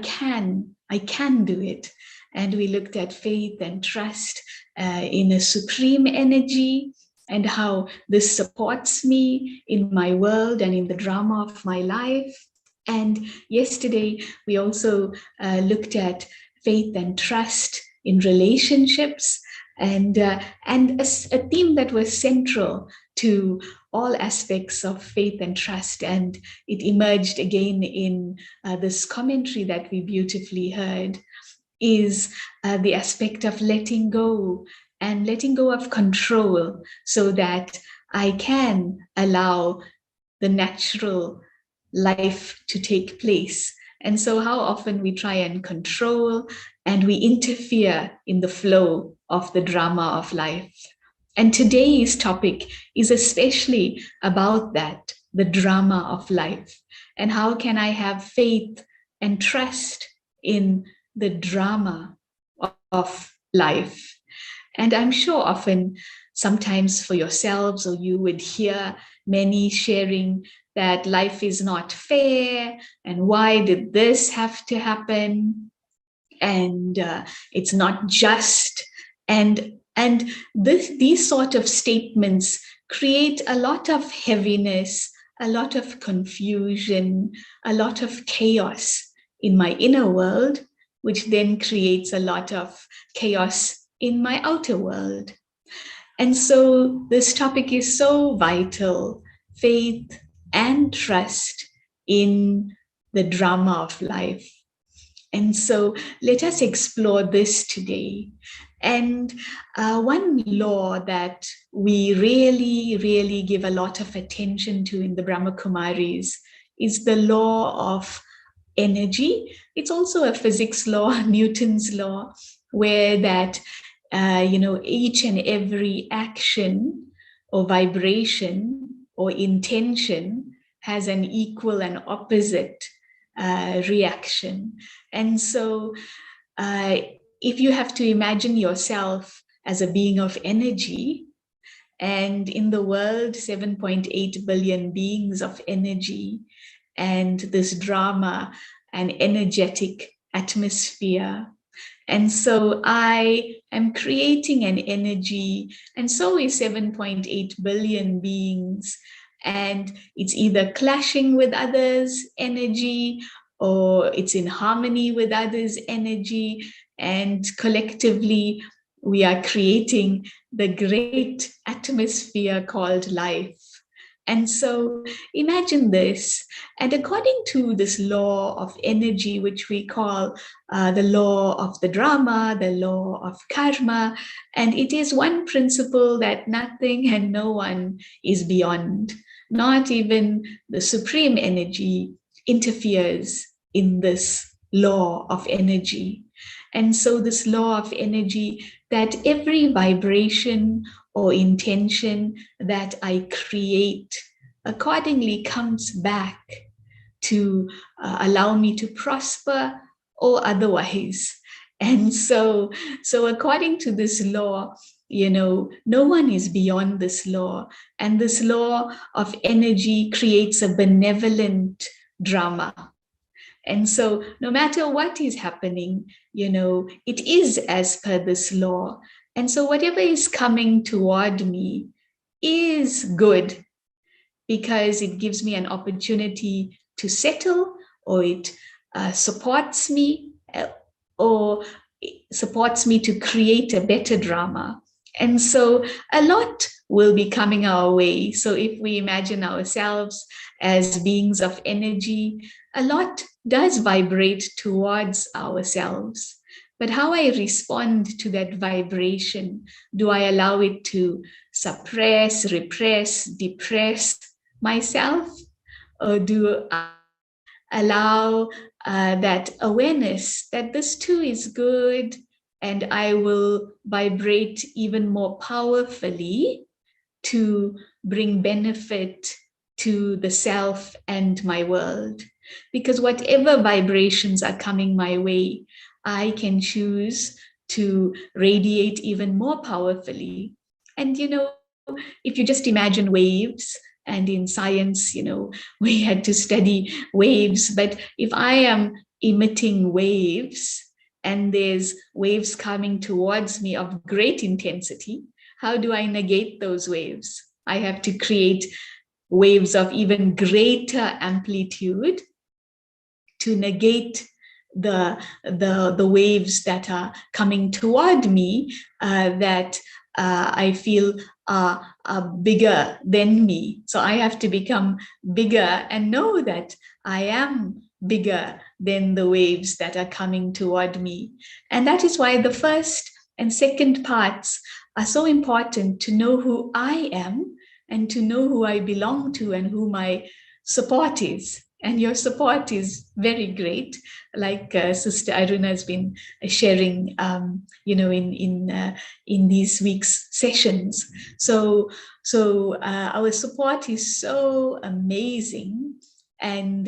can do it. And we looked at faith and trust in a supreme energy, and how this supports me in my world and in the drama of my life. And yesterday, we also looked at faith and trust in relationships, and a theme that was central to all aspects of faith and trust. And it emerged again in this commentary that we beautifully heard, is the aspect of letting go of control, so that I can allow the natural life to take place. And so how often we try and control and we interfere in the flow of the drama of life. And today's topic is especially about that, the drama of life. And how can I have faith and trust in the drama of life? And I'm sure often, sometimes for yourselves, or you would hear many sharing that life is not fair, and why did this have to happen? And it's not just. And these sort of statements create a lot of heaviness, a lot of confusion, a lot of chaos in my inner world, which then creates a lot of chaos in my outer world. And so this topic is so vital, faith and trust in the drama of life. And so let us explore this today. And one law that we really give a lot of attention to in the Brahma Kumaris is the law of energy. It's also a physics law, Newton's law, where that each and every action or vibration or intention has an equal and opposite reaction. And so if you have to imagine yourself as a being of energy, and in the world 7.8 billion beings of energy, and this drama and energetic atmosphere, and so I am creating an energy, and so is 7.8 billion beings, and it's either clashing with others' energy, or it's in harmony with others' energy, and collectively we are creating the great atmosphere called life. And so imagine this, and according to this law of energy, which we call the law of the drama, the law of karma, and it is one principle that nothing and no one is beyond. Not even the supreme energy interferes in this law of energy. And so this law of energy, that every vibration or intention that I create accordingly comes back to allow me to prosper or otherwise. And so according to this law, no one is beyond this law. And this law of energy creates a benevolent drama. And so no matter what is happening, it is as per this law. And so whatever is coming toward me is good, because it gives me an opportunity to settle, or it supports me, or supports me to create a better drama. And so a lot will be coming our way. So if we imagine ourselves as beings of energy, a lot does vibrate towards ourselves. But how I respond to that vibration, do I allow it to suppress, repress, depress myself? Or do I allow that awareness that this too is good, and I will vibrate even more powerfully to bring benefit to the self and my world? Because whatever vibrations are coming my way, I can choose to radiate even more powerfully. And, if you just imagine waves, and in science, we had to study waves, but if I am emitting waves, and there's waves coming towards me of great intensity, how do I negate those waves? I have to create waves of even greater amplitude to negate the waves that are coming toward me that I feel are bigger than me. So I have to become bigger and know that I am bigger than the waves that are coming toward me. And that is why the first and second parts are so important, to know who I am and to know who I belong to and who my support is. And your support is very great, like Sister Aruna has been sharing, in these week's sessions. So our support is so amazing, and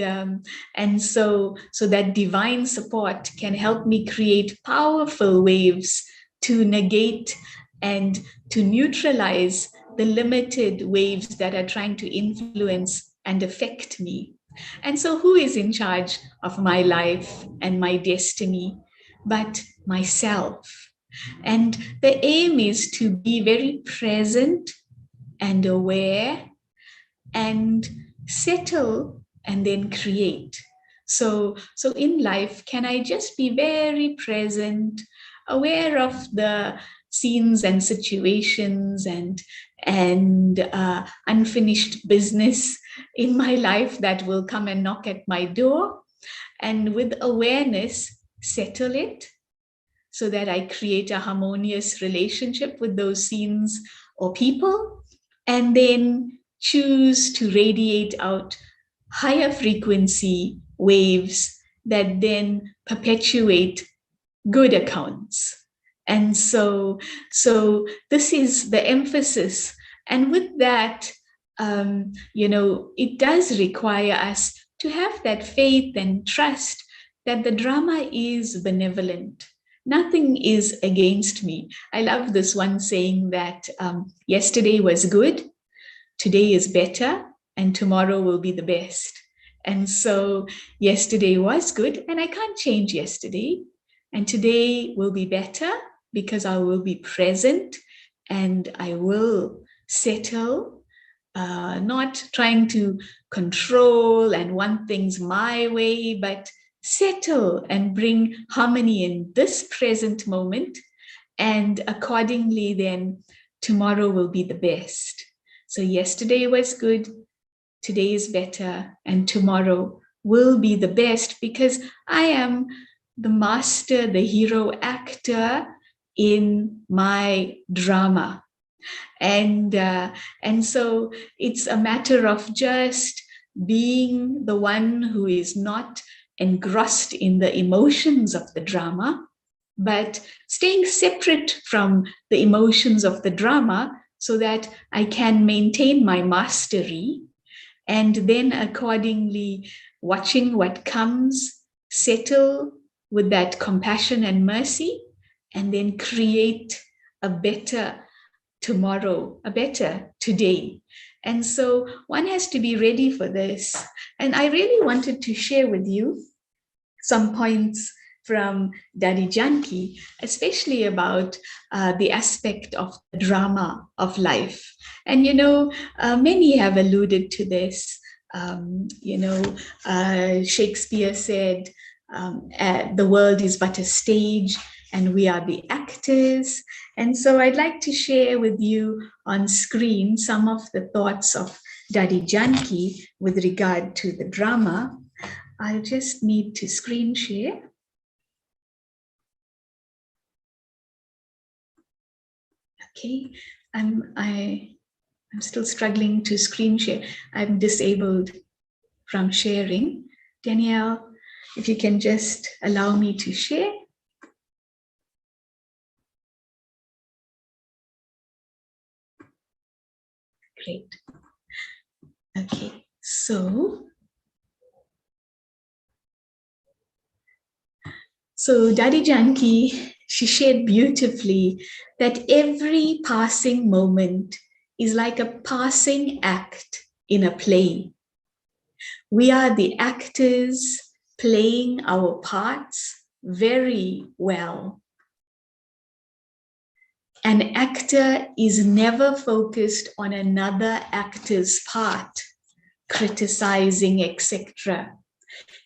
so that divine support can help me create powerful waves to negate and to neutralize the limited waves that are trying to influence and affect me. And so who is in charge of my life and my destiny but myself? And the aim is to be very present and aware and settle and then create. So in life, can I just be very present, aware of the scenes and situations and unfinished business in my life that will come and knock at my door, and with awareness settle it so that I create a harmonious relationship with those scenes or people, and then choose to radiate out higher frequency waves that then perpetuate good accounts. And so this is the emphasis. And with that, it does require us to have that faith and trust that the drama is benevolent. Nothing is against me. I love this one saying that yesterday was good, today is better, and tomorrow will be the best. And so yesterday was good, and I can't change yesterday. And today will be better because I will be present and I will settle, not trying to control and want things my way, but settle and bring harmony in this present moment. And accordingly, then tomorrow will be the best. So yesterday was good, today is better, and tomorrow will be the best because I am the master, the hero actor in my drama. And so it's a matter of just being the one who is not engrossed in the emotions of the drama, but staying separate from the emotions of the drama so that I can maintain my mastery, and then accordingly watching what comes, settle with that compassion and mercy, and then create a better tomorrow, a better today. And so one has to be ready for this. And I really wanted to share with you some points from Daddy Janki, especially about the aspect of the drama of life. And, many have alluded to this. Shakespeare said, the world is but a stage and we are the actors. And so I'd like to share with you on screen some of the thoughts of Daddy Janki with regard to the drama. I just need to screen share. Okay, I'm still struggling to screen share. I'm disabled from sharing. Danielle, if you can just allow me to share. Great. Okay, so Daddy Janki, she shared beautifully that every passing moment is like a passing act in a play. We are the actors playing our parts very well. An actor is never focused on another actor's part, criticizing, etc.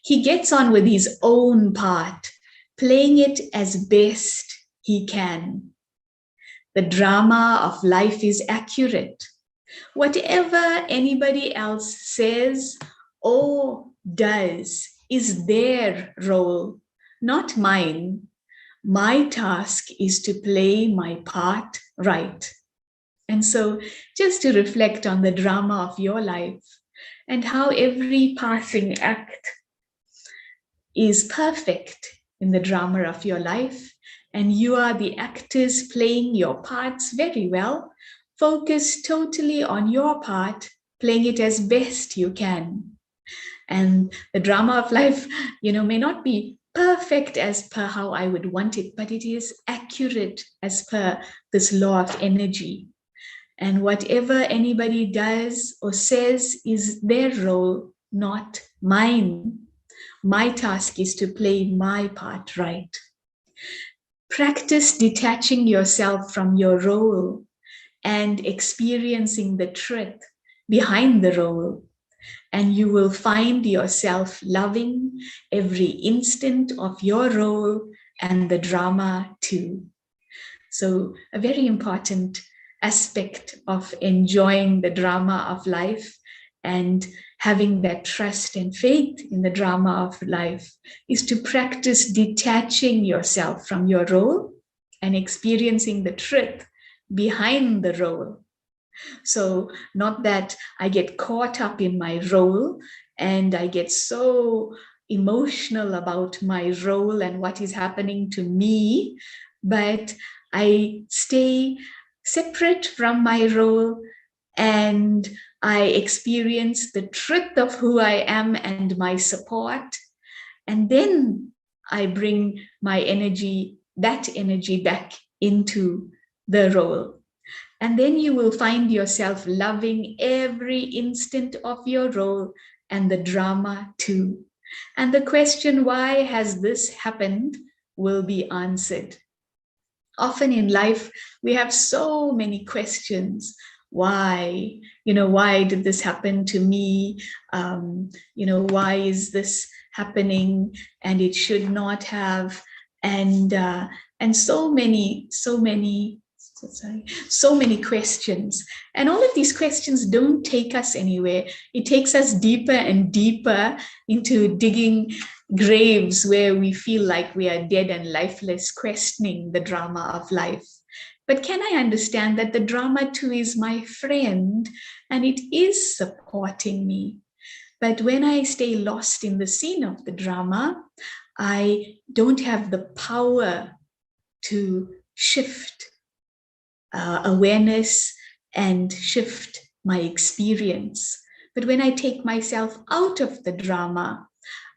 He gets on with his own part, playing it as best he can. The drama of life is accurate. Whatever anybody else says or does is their role, not mine. My task is to play my part right. And so just to reflect on the drama of your life and how every passing act is perfect in the drama of your life, and you are the actors playing your parts very well. Focus totally on your part, playing it as best you can. And the drama of life, may not be perfect as per how I would want it, but it is accurate as per this law of energy. And whatever anybody does or says is their role, not mine. My task is to play my part right. Practice detaching yourself from your role and experiencing the truth behind the role. And you will find yourself loving every instant of your role and the drama too. So a very important aspect of enjoying the drama of life and having that trust and faith in the drama of life is to practice detaching yourself from your role and experiencing the truth behind the role. So not that I get caught up in my role and I get so emotional about my role and what is happening to me, but I stay separate from my role and I experience the truth of who I am and my support. And then I bring my energy, that energy back into the role. And then you will find yourself loving every instant of your role and the drama too. And the question, why has this happened, will be answered. Often in life, we have so many questions. Why? Why did this happen to me? Why is this happening? And it should not have. And so many questions. And all of these questions don't take us anywhere. It takes us deeper and deeper into digging graves where we feel like we are dead and lifeless, questioning the drama of life. But can I understand that the drama too is my friend and it is supporting me? But when I stay lost in the scene of the drama, I don't have the power to shift awareness and shift my experience. But when I take myself out of the drama,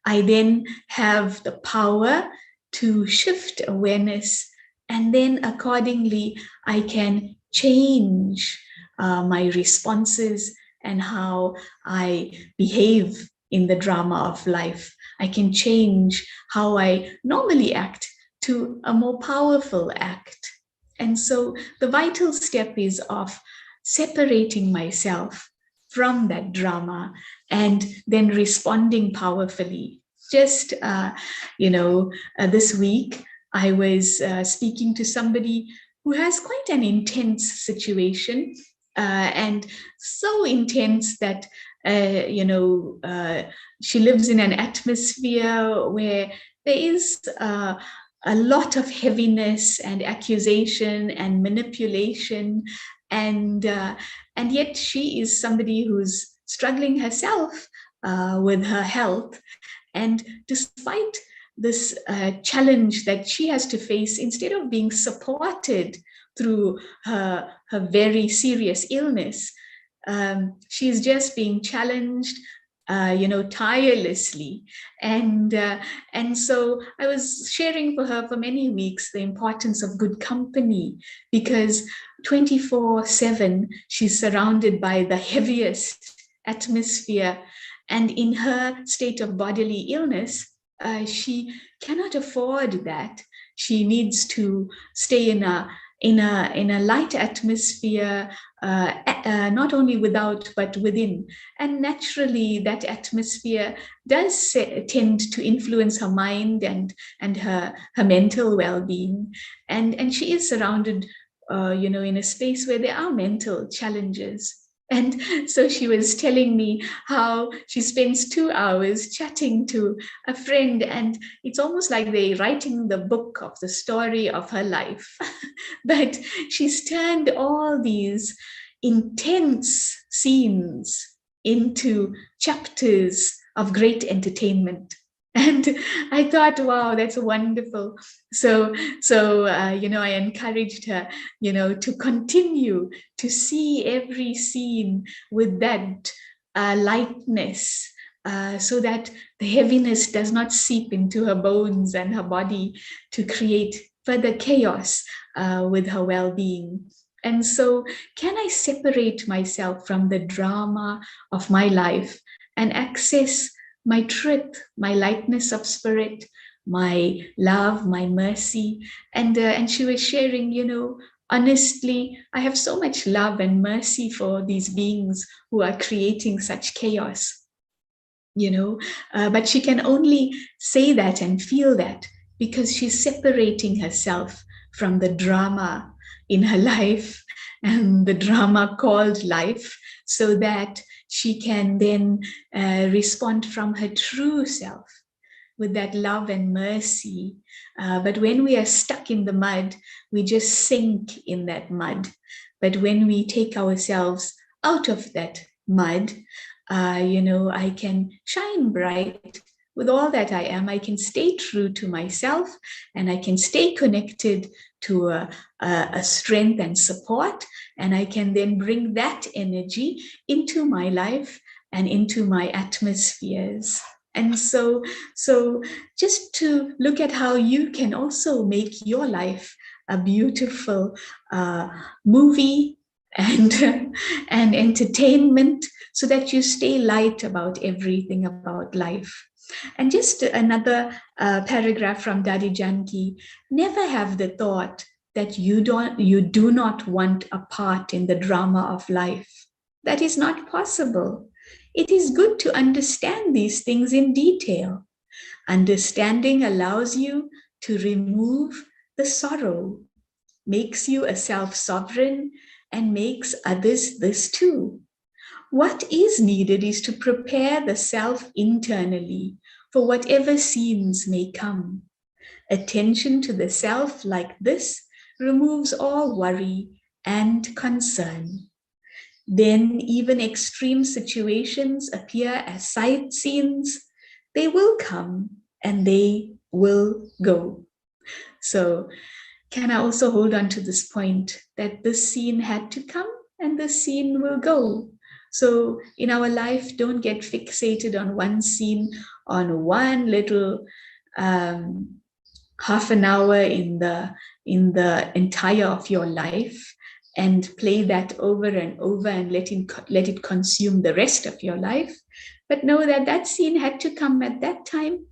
I then have the power to shift awareness, and then accordingly, I can change my responses and how I behave in the drama of life. I can change how I normally act to a more powerful act. And so the vital step is of separating myself from that drama and then responding powerfully. Just, this week, I was speaking to somebody who has quite an intense situation, and so intense that, she lives in an atmosphere where there is a lot of heaviness and accusation and manipulation, and yet she is somebody who's struggling herself with her health. And despite this challenge that she has to face, instead of being supported through her very serious illness, she's just being challenged tirelessly. And so I was sharing for her for many weeks the importance of good company, because 24/7 she's surrounded by the heaviest atmosphere. And in her state of bodily illness, she cannot afford that. She needs to stay in a light atmosphere, not only without but within. And naturally, that atmosphere does tend to influence her mind and her mental well-being. And she is surrounded, in a space where there are mental challenges. And so she was telling me how she spends 2 hours chatting to a friend, and it's almost like they're writing the book of the story of her life. But she's turned all these intense scenes into chapters of great entertainment. And I thought, wow, that's wonderful. So I encouraged her, to continue to see every scene with that lightness, so that the heaviness does not seep into her bones and her body to create further chaos with her well-being. And so, can I separate myself from the drama of my life and access my truth, my lightness of spirit, my love, my mercy? And she was sharing, honestly, I have so much love and mercy for these beings who are creating such chaos, but she can only say that and feel that because she's separating herself from the drama in her life and the drama called life, so that she can then respond from her true self with that love and mercy. But when we are stuck in the mud, we just sink in that mud. But when we take ourselves out of that mud, I can shine bright with all that I am. I can stay true to myself, and I can stay connected to a strength and support. And I can then bring that energy into my life and into my atmospheres. And so just to look at how you can also make your life a beautiful movie and and entertainment, so that you stay light about everything about life. And just another paragraph from Dadi Janki: never have the thought that you do not want a part in the drama of life. That is not possible. It is good to understand these things in detail. Understanding allows you to remove the sorrow, makes you a self-sovereign, and makes others this too. What is needed is to prepare the self internally for whatever scenes may come. Attention to the self like this removes all worry and concern. Then even extreme situations appear as sight scenes. They will come and they will go. So can I also hold on to this point that this scene had to come and this scene will go? So in our life, don't get fixated on one scene, on one little half an hour in the entire of your life, and play that over and over and let it consume the rest of your life. But know that that scene had to come at that time.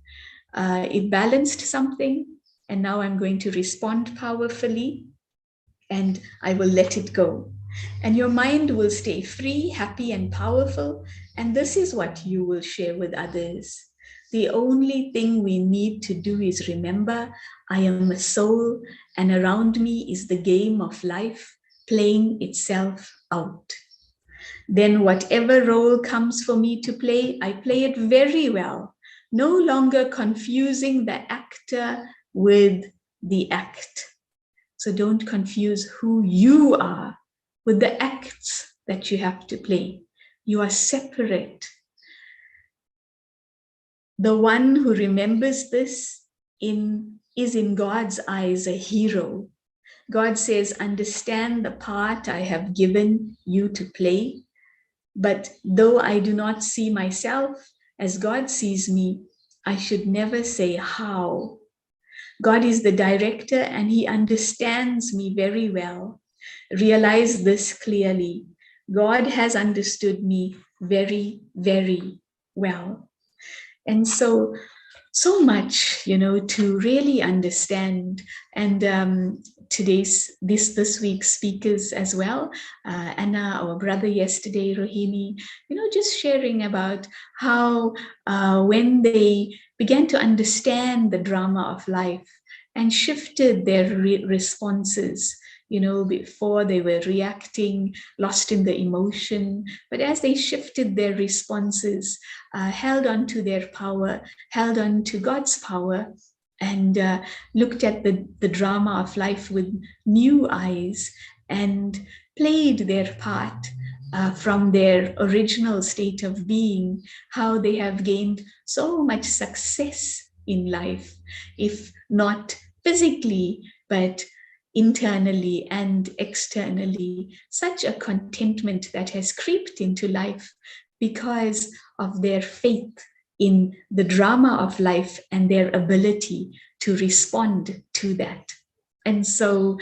It balanced something, and now I'm going to respond powerfully, and I will let it go. And your mind will stay free, happy, and powerful. And this is what you will share with others. The only thing we need to do is remember, I am a soul, and around me is the game of life playing itself out. Then whatever role comes for me to play, I play it very well, no longer confusing the actor with the act. So don't confuse who you are with the acts that you have to play. You are separate. The one who remembers this is in God's eyes a hero. God says, understand the part I have given you to play. But though I do not see myself as God sees me, I should never say how. God is the director and he understands me very well. Realize this clearly. God has understood me very, very well. And so so much, to really understand. And this week's speakers as well, Anna, our brother yesterday, Rohini, just sharing about how when they began to understand the drama of life and shifted their responses. Before they were reacting, lost in the emotion, but as they shifted their responses, held on to their power, held on to God's power, and looked at the drama of life with new eyes and played their part from their original state of being, how they have gained so much success in life, if not physically, but internally and externally, such a contentment that has creeped into life because of their faith in the drama of life and their ability to respond to that. And so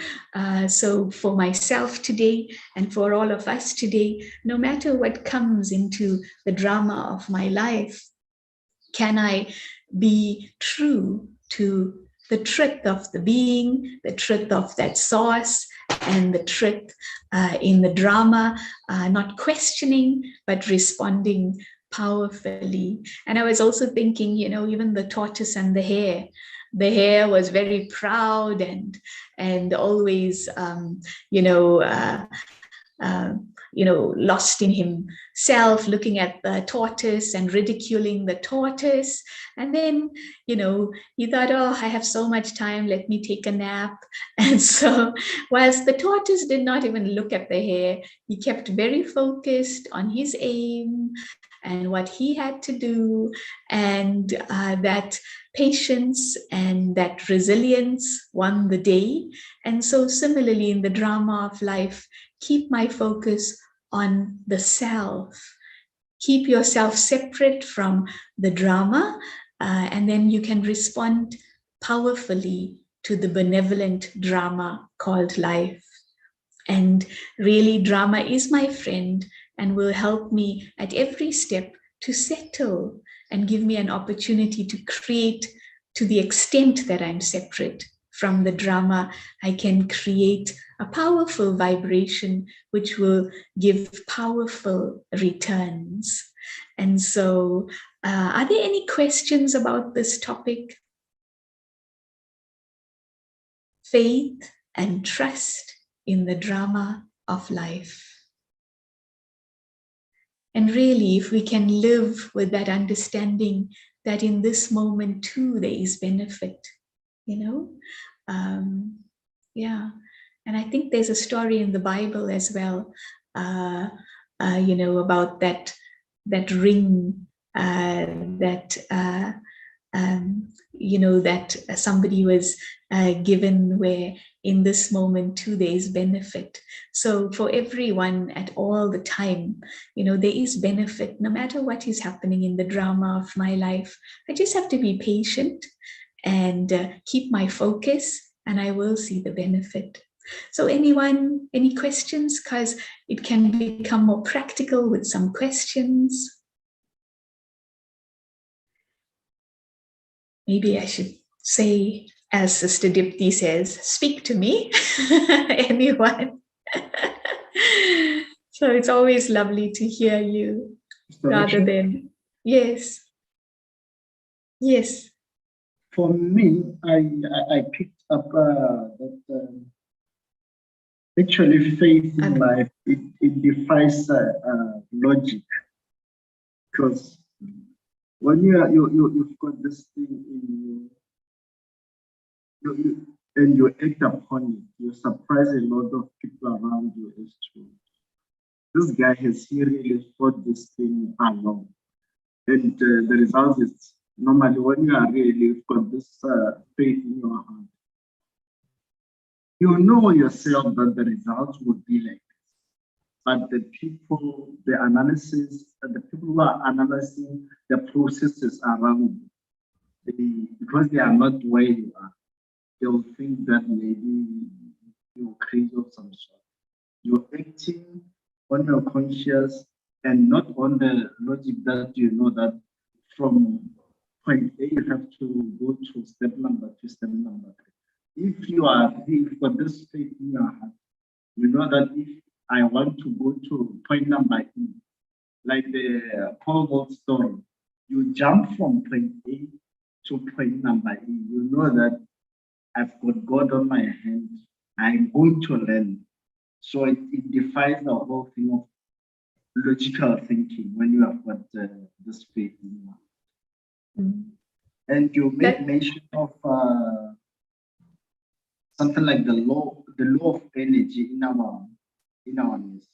for myself today and for all of us today, no matter what comes into the drama of my life, can I be true to the truth of the being, the truth of that source, and the truth in the drama, not questioning, but responding powerfully. And I was also thinking, even the tortoise and the hare. The hare was very proud and always, lost in himself, looking at the tortoise and ridiculing the tortoise. And then, he thought, oh, I have so much time, let me take a nap. And so, whilst the tortoise did not even look at the hare, he kept very focused on his aim and what he had to do, and that patience and that resilience won the day. And so similarly in the drama of life, keep my focus on the self. Keep yourself separate from the drama, and then you can respond powerfully to the benevolent drama called life. And really, drama is my friend and will help me at every step to settle and give me an opportunity to create. To the extent that I'm separate from the drama, I can create a powerful vibration which will give powerful returns. And so, are there any questions about this topic? Faith and trust in the drama of life. And really, if we can live with that understanding that in this moment too, there is benefit, yeah. And I think there's a story in the Bible as well, about that ring that somebody was given, where in this moment too there is benefit. So for everyone at all the time, there is benefit no matter what is happening in the drama of my life. I just have to be patient and keep my focus, and I will see the benefit. So anyone, any questions? Because it can become more practical with some questions. Maybe I should say, as Sister Dipti says, speak to me, anyone. So it's always lovely to hear you rather than, yes. Yes. For me, I picked up that actually faith in life, it defies logic, because when you've got this thing in you, and you act upon it, you surprise a lot of people around you as to, this guy has really thought this thing along. And the result is, normally when you are really got this faith in your heart, you know yourself that the results would be like this. But the people, the analysis, the people who are analyzing the processes around you, because they are not where you are, they will think that maybe you're crazy of some sort. You're acting on your conscience and not on the logic that you know that from point A, you have to go to step number 2, step number 3. If you've got this faith in your heart, you know that if I want to go to point number E, like the Paul Gold story, you jump from point A to point number E. You know that I've got God on my hand. I'm going to learn. So it defies the whole thing of logical thinking when you have got this faith in you. And you made mention of something like the law of energy in our midst.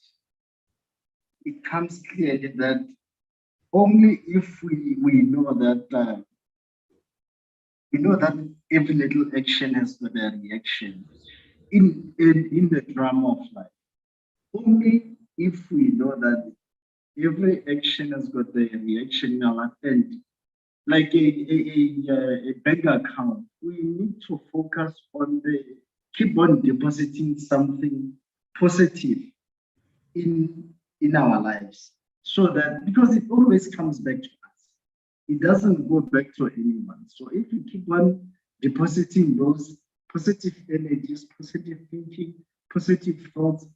It comes clearly that only if we know that every little action has got a reaction in the drama of life. Only if we know that every action has got a reaction in our end, like a bank account, we need to focus on keep on depositing something positive in our lives, so that because it always comes back to us, it doesn't go back to anyone. So if you keep on depositing those positive energies, positive thinking, positive thoughts,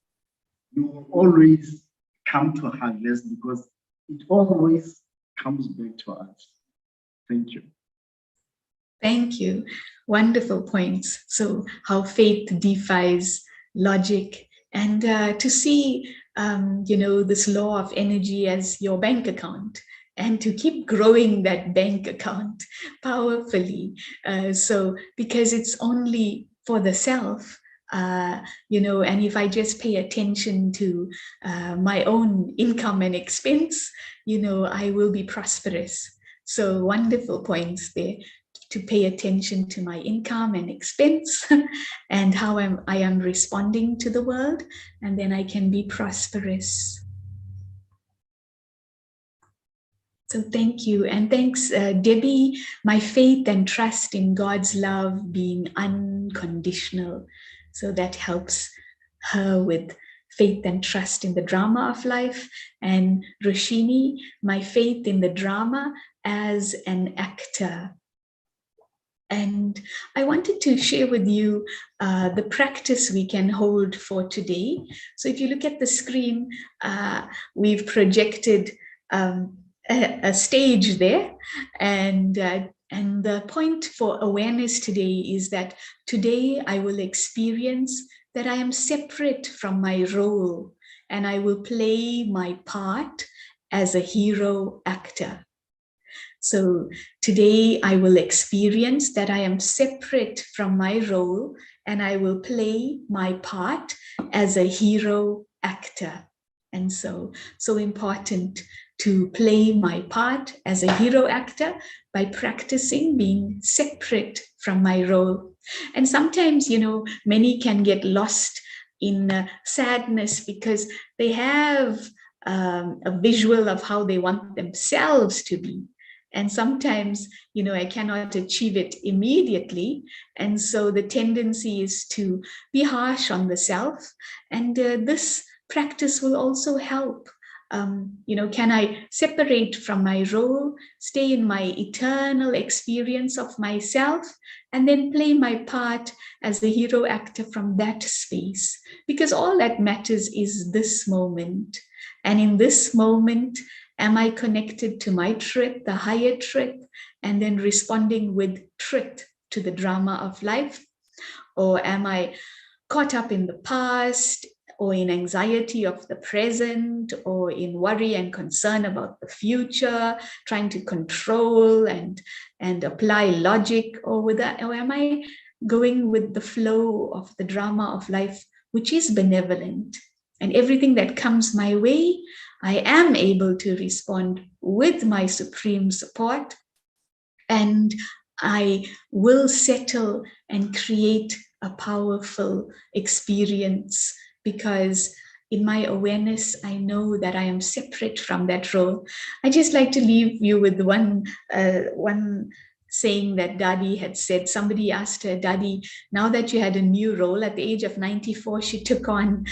you will always come to harvest because it always comes back to us. Thank you. Thank you. Wonderful points. So how faith defies logic, and to see, this law of energy as your bank account, and to keep growing that bank account powerfully. So because it's only for the self, and if I just pay attention to my own income and expense, I will be prosperous. So wonderful points there, to pay attention to my income and expense and how I am responding to the world, and then I can be prosperous. So thank you. And thanks, Debbie. My faith and trust in God's love being unconditional. So that helps her with faith and trust in the drama of life. And Roshini, my faith in the drama as an actor. And I wanted to share with you the practice we can hold for today. So if you look at the screen, we've projected a stage there. And the point for awareness today is that today I will experience that I am separate from my role, and I will play my part as a hero actor. So today I will experience that I am separate from my role, and I will play my part as a hero actor. And so important to play my part as a hero actor by practicing being separate from my role. And sometimes, many can get lost in sadness because they have a visual of how they want themselves to be. And sometimes, I cannot achieve it immediately. And so the tendency is to be harsh on the self. And this practice will also help. Can I separate from my role, stay in my eternal experience of myself, and then play my part as a hero actor from that space? Because all that matters is this moment. And in this moment, am I connected to my truth, the higher truth, and then responding with truth to the drama of life? Or am I caught up in the past, or in anxiety of the present, or in worry and concern about the future, trying to control and apply logic, or am I going with the flow of the drama of life, which is benevolent? And everything that comes my way, I am able to respond with my supreme support, and I will settle and create a powerful experience, because in my awareness, I know that I am separate from that role. I just like to leave you with one saying that Dadi had said. Somebody asked her, Dadi, now that you had a new role at the age of 94, she took on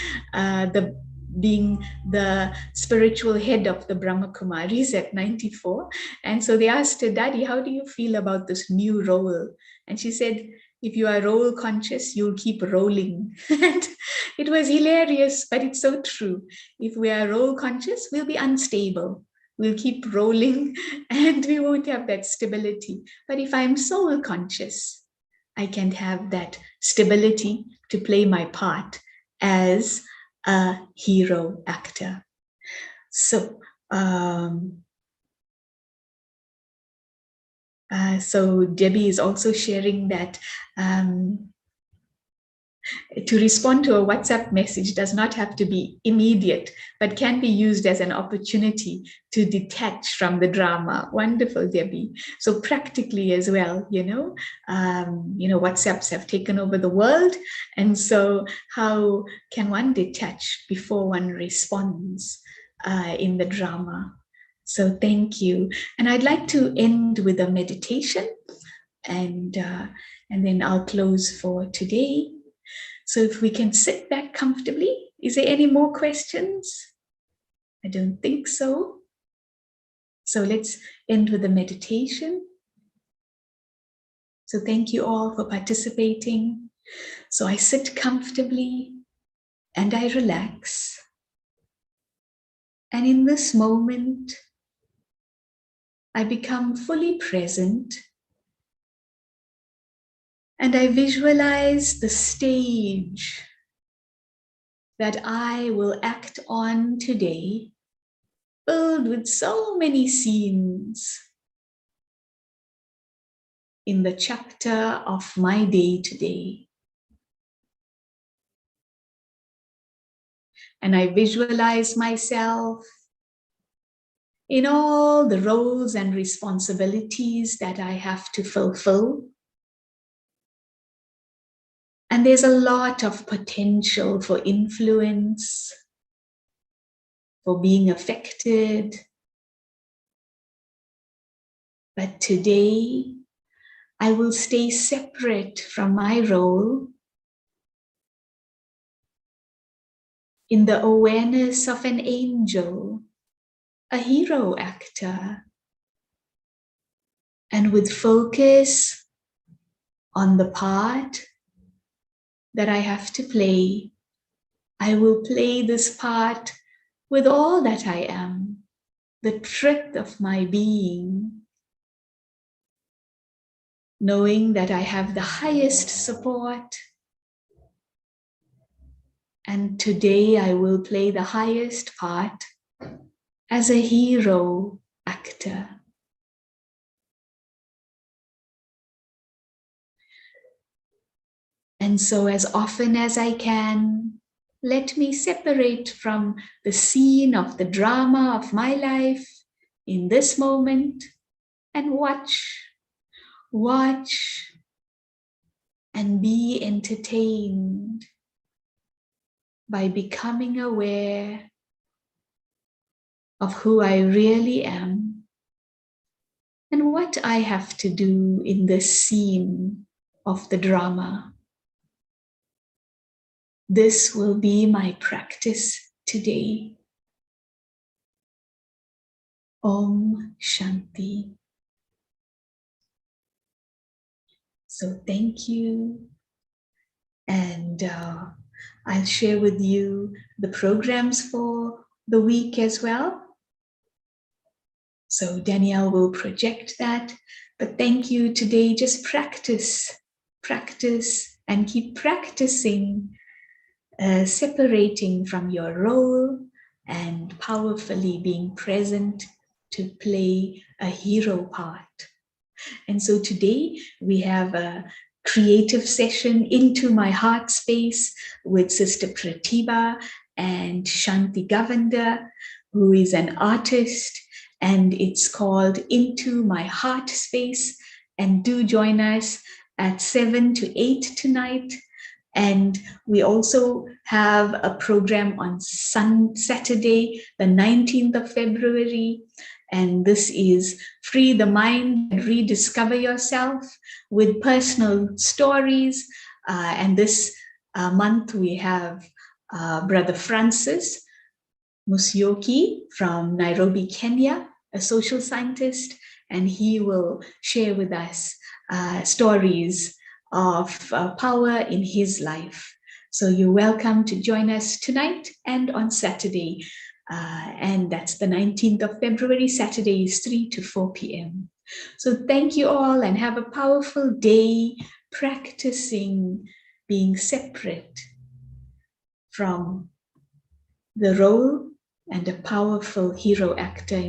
being the spiritual head of the Brahma Kumaris at 94. And so they asked her, Daddy, how do you feel about this new role? And she said, if you are role conscious, you'll keep rolling. And it was hilarious, but it's so true. If we are role conscious, we'll be unstable. We'll keep rolling and we won't have that stability. But if I'm soul conscious, I can have that stability to play my part as a hero actor. So, so Debbie is also sharing that to respond to a WhatsApp message does not have to be immediate, but can be used as an opportunity to detach from the drama. Wonderful, Debbie. So practically as well, WhatsApps have taken over the world. And so how can one detach before one responds in the drama? So thank you. And I'd like to end with a meditation, and then I'll close for today. So if we can sit back comfortably. Is there any more questions? I don't think so. So let's end with a meditation. So thank you all for participating. So I sit comfortably and I relax. And in this moment, I become fully present and I visualize the stage that I will act on today, filled with so many scenes in the chapter of my day today. And I visualize myself in all the roles and responsibilities that I have to fulfill. And there's a lot of potential for influence, for being affected. But today, I will stay separate from my role in the awareness of an angel, a hero actor, and with focus on the part that I have to play. I will play this part with all that I am, the truth of my being, knowing that I have the highest support. And today I will play the highest part as a hero actor. And so as often as I can, let me separate from the scene of the drama of my life in this moment and watch and be entertained by becoming aware of who I really am and what I have to do in this scene of the drama. This will be my practice today. Om Shanti. So thank you. And I'll share with you the programs for the week as well. So Danielle will project that. But thank you today. Just practice and keep practicing separating from your role and powerfully being present to play a hero part. And so today we have a creative session into my heart space with Sister Pratibha and Shanti Govender, who is an artist, and it's called Into My Heart Space. And do join us at 7 to 8 tonight. And we also have a program on Saturday, the 19th of February. And this is Free the Mind and Rediscover Yourself with personal stories. And this month we have Brother Francis, Musyoki from Nairobi, Kenya, a social scientist, and he will share with us stories of power in his life. So you're welcome to join us tonight and on Saturday. And that's the 19th of February, Saturday is 3 to 4 p.m. So thank you all and have a powerful day practicing being separate from the role and a powerful hero actor in